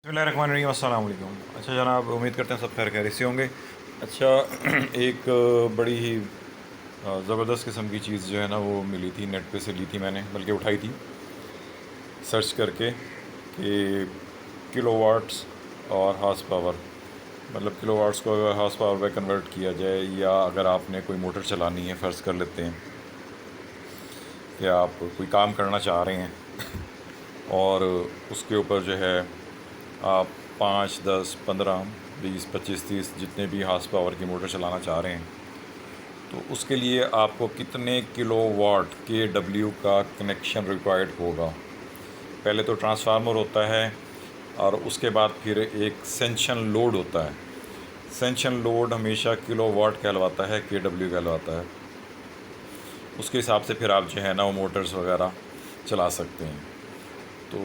बिस्मिल्लाहिर्रहमानिर्रहीम, अस्सलाम वालेकुम। अच्छा जनाब, उम्मीद करते हैं सब खैर खैरियत से होंगे। अच्छा एक बड़ी ही ज़बरदस्त किस्म की चीज़ जो है ना वो मिली थी, नेट पे से ली थी मैंने, बल्कि उठाई थी सर्च करके कि किलोवाट्स और हॉर्स पावर, मतलब किलोवाट्स को अगर हॉर्स पावर में कन्वर्ट किया जाए, या अगर आपने कोई मोटर चलानी है, फ़र्ज़ कर लेते हैं कि आप कोई काम करना चाह रहे हैं और उसके ऊपर जो है आप 5, 10, 15, 20, 25, 30 जितने भी हॉर्स पावर की मोटर चलाना चाह रहे हैं, तो उसके लिए आपको कितने किलोवाट के डब्ल्यू का कनेक्शन रिक्वायर्ड होगा। पहले तो ट्रांसफार्मर होता है और उसके बाद फिर एक सेंशन लोड होता है। सेंशन लोड हमेशा किलोवाट कहलवाता है, के डब्ल्यू कहलवाता है। उसके हिसाब से फिर आप जो है ना वो मोटर्स वगैरह चला सकते हैं। तो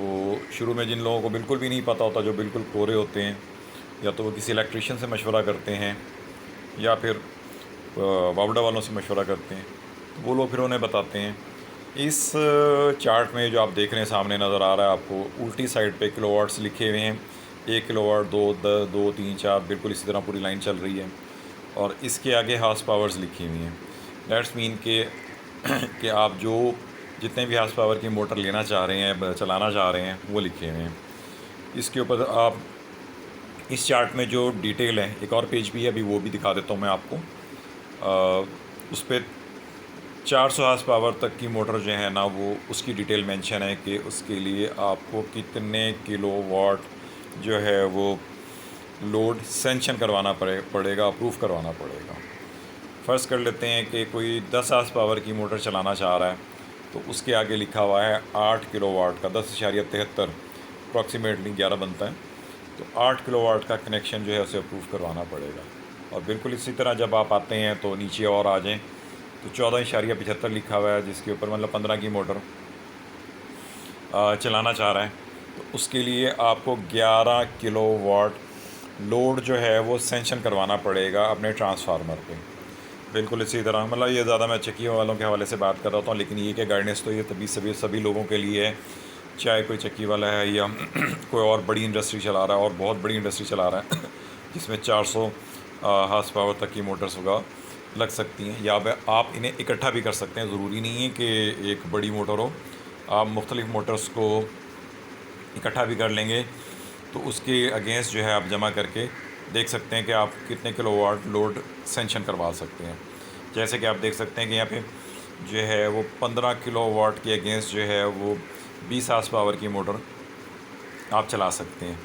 शुरू में जिन लोगों को बिल्कुल भी नहीं पता होता, जो बिल्कुल कोरे होते हैं, या तो वो किसी इलेक्ट्रिशियन से मशवरा करते हैं या फिर वावडा वालों से मशवरा करते हैं, तो वो लोग फिर उन्हें बताते हैं। इस चार्ट में जो आप देख रहे हैं सामने नज़र आ रहा है आपको, उल्टी साइड पे किलोवाट्स लिखे हुए हैं। 1 किलोवाट, 2, 3, 4, बिल्कुल इसी तरह पूरी लाइन चल रही है। और इसके आगे हॉर्स पावर्स लिखी हुई हैं। दैट्स मीन के कि आप जो जितने भी हॉर्स पावर की मोटर लेना चाह रहे हैं, चलाना चाह रहे हैं, वो लिखे हुए हैं। इसके ऊपर आप इस चार्ट में जो डिटेल है, एक और पेज भी है, अभी वो भी दिखा देता हूँ मैं आपको। उस पर 400 हॉर्स पावर तक की मोटर जो है ना वो उसकी डिटेल मेंशन है कि उसके लिए आपको कितने किलोवाट जो है वो लोड सेंशन करवाना पड़ेगा, अप्रूव करवाना पड़ेगा। फ़र्ज़ कर लेते हैं कि कोई 10 हॉर्स पावर की मोटर चलाना चाह रहा है, तो उसके आगे लिखा हुआ है 8 किलोवाट का, 10.73 अप्रॉक्सीमेटली 11 बनता है। तो 8 किलोवाट का कनेक्शन जो है उसे अप्रूव करवाना पड़ेगा। और बिल्कुल इसी तरह जब आप आते हैं तो नीचे और आ जाएं तो 14.75 लिखा हुआ है, जिसके ऊपर मतलब 15 की मोटर चलाना चाह रहा है, तो उसके लिए आपको 11 किलोवाट लोड जो है वो सेंशन करवाना पड़ेगा अपने ट्रांसफार्मर पे। बिल्कुल इसी तरह, मतलब ये ज़्यादा मैं चक्की वालों के हवाले से बात कर रहा था, लेकिन ये कि गाइडेंस तो ये तभी सभी लोगों के लिए है, चाहे कोई चक्की वाला है या कोई और बड़ी इंडस्ट्री चला रहा है, और बहुत बड़ी इंडस्ट्री चला रहा है जिसमें 400 हॉर्स पावर तक की मोटर्स होगा लग सकती हैं, या आप इन्हें इकट्ठा भी कर सकते हैं। ज़रूरी नहीं है कि एक बड़ी मोटर हो, आप मुख्तलिफ़ मोटर्स को इकट्ठा भी कर लेंगे तो उसके अगेंस्ट जो है आप जमा करके देख सकते हैं कि आप कितने किलोवाट लोड सेंशन करवा सकते हैं। जैसे कि आप देख सकते हैं कि यहाँ पे जो है वो 15 किलोवाट के अगेंस्ट जो है वो 20 हॉर्स पावर की मोटर आप चला सकते हैं।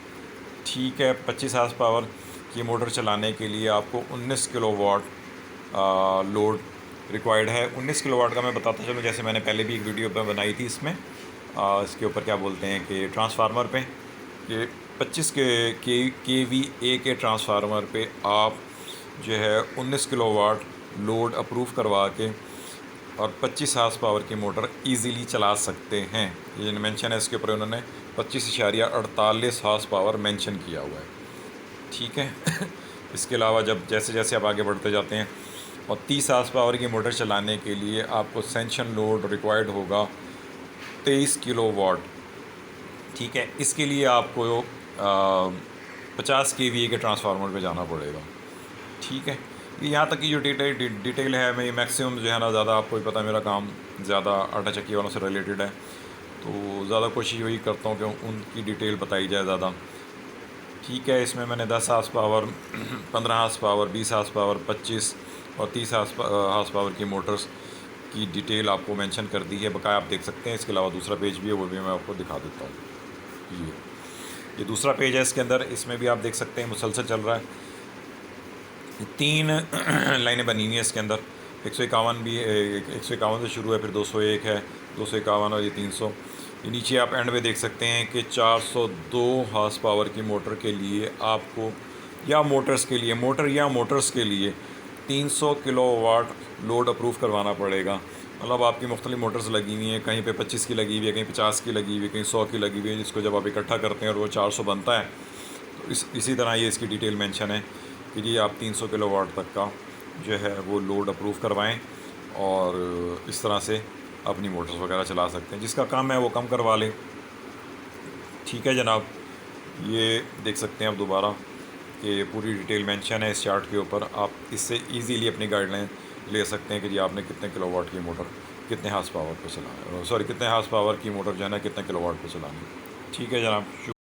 ठीक है, 25 हॉर्स पावर की मोटर चलाने के लिए आपको 19 किलोवाट लोड रिक्वायर्ड है। 19 किलोवाट का मैं बताता चलूँ, जैसे मैंने पहले भी एक वीडियो पर बनाई थी, इसमें इसके ऊपर क्या बोलते हैं कि ट्रांसफार्मर पे कि 25 के वी ए के ट्रांसफार्मर पे आप जो है 19 किलोवाट लोड अप्रूव करवा के और 25 हॉर्स पावर की मोटर इजीली चला सकते हैं। ये मेंशन है इसके ऊपर, उन्होंने 25.48 हॉर्स पावर मेंशन किया हुआ है। ठीक है इसके अलावा जब जैसे जैसे आप आगे बढ़ते जाते हैं, और 30 हॉर्स पावर की मोटर चलाने के लिए आपको सेंशन लोड रिक्वायर्ड होगा 23 किलोवाट। ठीक है, इसके लिए आपको 50 के वी ए के ट्रांसफार्मर पे जाना पड़ेगा। ठीक है, यहाँ तक की जो डिटेल है, मैं मैक्सिमम जो है ना, ज़्यादा आपको ही पता है मेरा काम ज़्यादा आटा चक्की वालों से रिलेटेड है, तो ज़्यादा कोशिश वही करता हूँ कि उनकी डिटेल बताई जाए ज़्यादा। ठीक है, इसमें मैंने 10 horse power 15 horse power, 20 horse power, 25 और 30 हॉर्स पावर की मोटर्स की डिटेल आपको मेंशन कर दी है, बकाया आप देख सकते हैं। इसके अलावा दूसरा पेज भी है, वो भी मैं आपको दिखा देता हूँ। ये दूसरा पेज है, इसके अंदर इसमें भी आप देख सकते हैं मुसलसल चल रहा है। 3 लाइनें बनी हुई हैं इसके अंदर। 151 भी 151 से शुरू है, फिर 201 है, 251 और ये 300। ये नीचे आप एंड में देख सकते हैं कि 402 हॉर्स पावर की मोटर के लिए आपको, या मोटर्स के लिए, मोटर या मोटर्स के लिए 300 किलोवाट लोड अप्रूव करवाना पड़ेगा। मतलब आपकी मुख्तलिफ मोटर्स लगी हुई हैं, कहीं पे 25 की लगी हुई है, कहीं 50 की लगी हुई है, कहीं 100 की लगी हुई है, जिसको जब आप इकट्ठा करते हैं और वो 400 बनता है, तो इसी तरह ये इसकी डिटेल मेंशन है कि जी आप 300 किलोवाट तक का जो है वो लोड अप्रूव करवाएं, और इस तरह से अपनी मोटर्स वगैरह चला सकते हैं। जिसका कम है वो कम करवा लें। ठीक है जनाब, ये देख सकते हैं आप दोबारा कि पूरी डिटेल मेंशन है इस चार्ट के ऊपर। आप इससे इजीली अपनी गाइडलाइन ले सकते हैं कि जी आपने कितने किलोवाट की मोटर कितने हार्स पावर पे चलाना है, सॉरी कितने हार्स पावर की मोटर जो है ना कितने किलोवाट पे चलानी है। ठीक है जनाब।